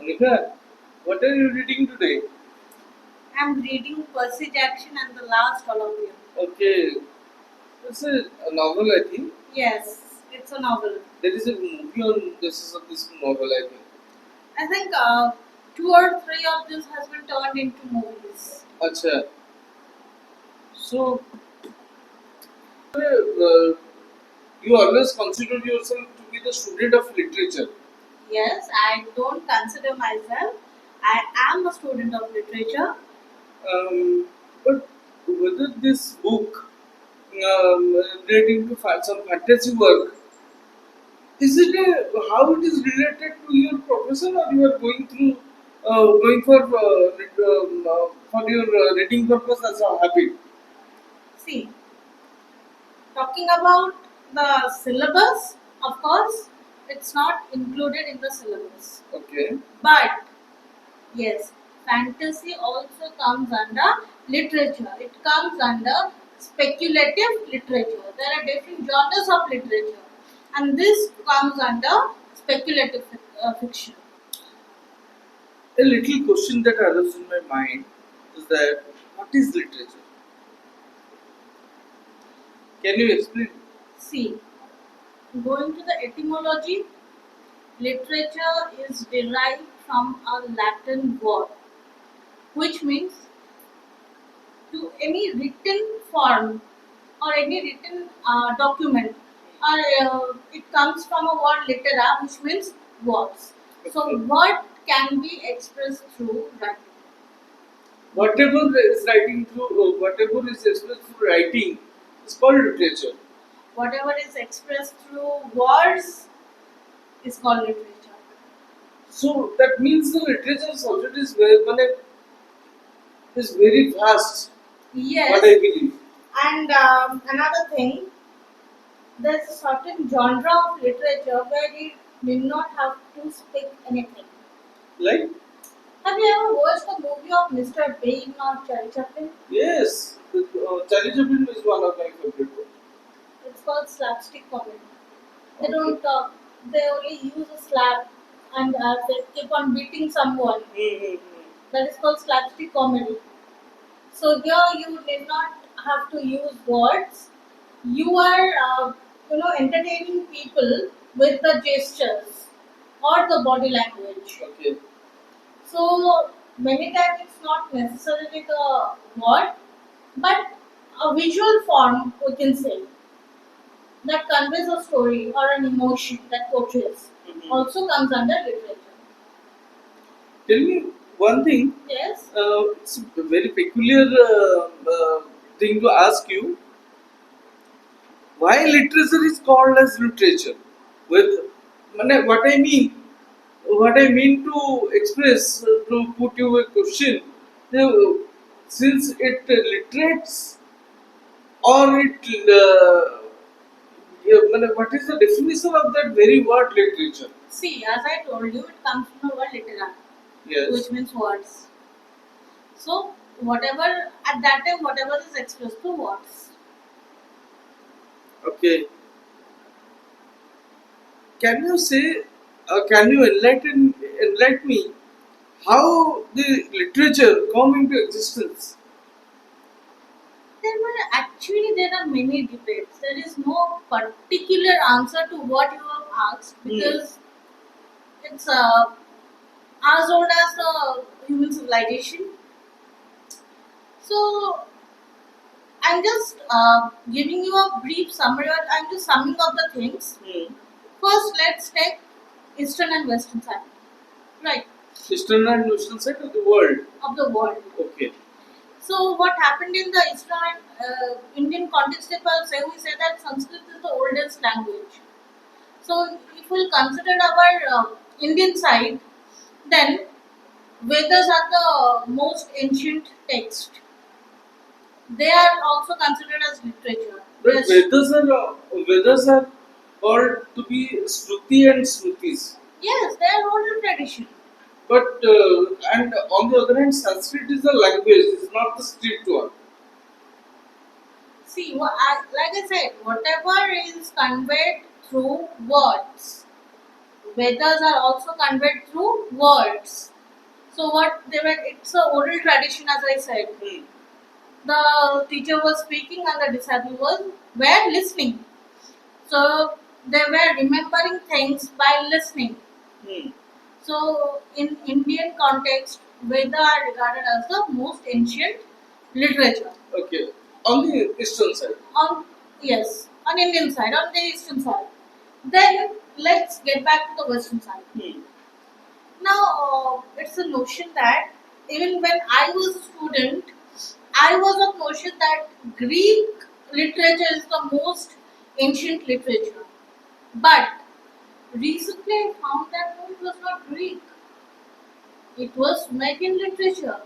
Monica, what are you reading today? I'm reading Percy Jackson and the Last Olympian. Okay, it's a novel, I think. Yes, it's a novel. There is a movie on this novel, I think. I think two or three of this has been turned into movies. Acha. So, you always consider yourself to be the student of literature. Yes, I don't consider myself. I am a student of literature. But whether this book relating to some fantasy work, is it how it is related to your profession, or you are going for your reading purpose as a habit? See, talking about the syllabus, of course, it's not included in the syllabus. Okay. But yes, fantasy also comes under literature. It comes under speculative literature. There are different genres of literature, and this comes under speculative fiction. A little question that arose in my mind is that what is literature? Can you explain? See, going to the etymology, literature is derived from a Latin word, which means to any written form or any written document, or it comes from a word litera, which means words. So Okay. what can be expressed through writing? Whatever is expressed through writing is called literature. Whatever is expressed through words is called literature. So that means the literature subject is very vast. What Yes, I believe. and another thing, there's a certain genre of literature where you do not have to speak anything. Like, Have you ever watched the movie of Mr. Bean or Charlie Chaplin? yes, Charlie Chaplin is one of my favorite books. It's called slapstick comedy. They Okay. don't talk. They only use a slap and they keep on beating someone. Mm-hmm. That is called slapstick comedy. So here you did not have to use words. You are, entertaining people with the gestures or the body language. Okay. So many times it's not necessarily the word, but a visual form we can say that conveys a story or an emotion that portrays Mm-hmm. also comes under literature. Tell me one thing. Yes. It's a very peculiar thing to ask you. Why literature is called as literature? With what I mean to express to put you a question. uh, since it literates or what is the definition of that very word literature? See, as I told you, it comes from the word litera, Yes. which means words. So, whatever at that time, whatever is expressed through words. Okay. Can you say? Can you enlighten me how the literature come into existence? There are many debates. There is no particular answer to what you have asked because it's as old as the human civilization. So I'm just giving you a brief summary. Or I'm just summing up the things. Hmm. First, let's take Eastern and Western side, right, Eastern and Western side of the world. of the world. Okay. So what happened in the Eastern Indian context? If I'll say, we say that Sanskrit is the oldest language. So if we'll consider our Indian side, then Vedas are the most ancient text. They are also considered as literature. But Yes. Vedas are called to be Shruti and Smritis. Yes, they are oral tradition. But and on the other hand, Sanskrit is a language. It's not the script one. See, like I said, whatever is conveyed through words, Vedas are also conveyed through words. So what they were, it's a oral tradition, as I said. Hmm. The teacher was speaking and the disciple were listening. So they were remembering things by listening. Hmm. So in Indian context, Veda are regarded as the most ancient literature. Okay. On the eastern side. On yes, on Indian side, on the eastern side. Then let's get back to the western side. Hmm. Now it's a notion that even when I was a student, I was of notion that Greek literature is the most ancient literature. But recently I found that no, it was not Greek. It was Sumerian literature.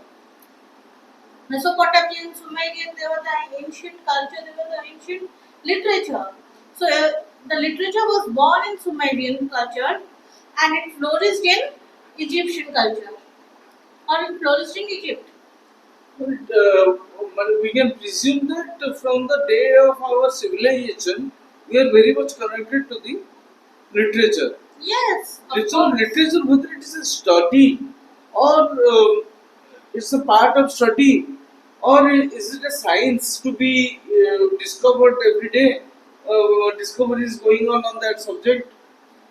Mesopotamian, Sumerian, they were the ancient culture, they were the ancient literature. So the literature was born in Sumerian culture and it flourished in Egyptian culture or it flourished in Egypt. But, we can presume that from the day of our civilization, we are very much connected to the literature. Yes, of So course. literature, whether it is a study or it's a part of study, or is it a science to be discovered every day? Discovery is going on that subject,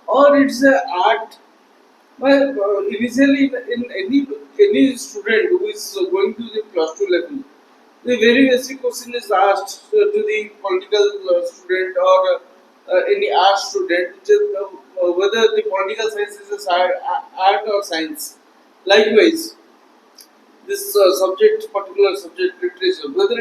or it's a art. Well, initially, in any student who is going to the plus two level, the very basic question is asked to the political student or any art student, which is, whether the political science is a art or science. Likewise, this subject, particular subject, literature, whether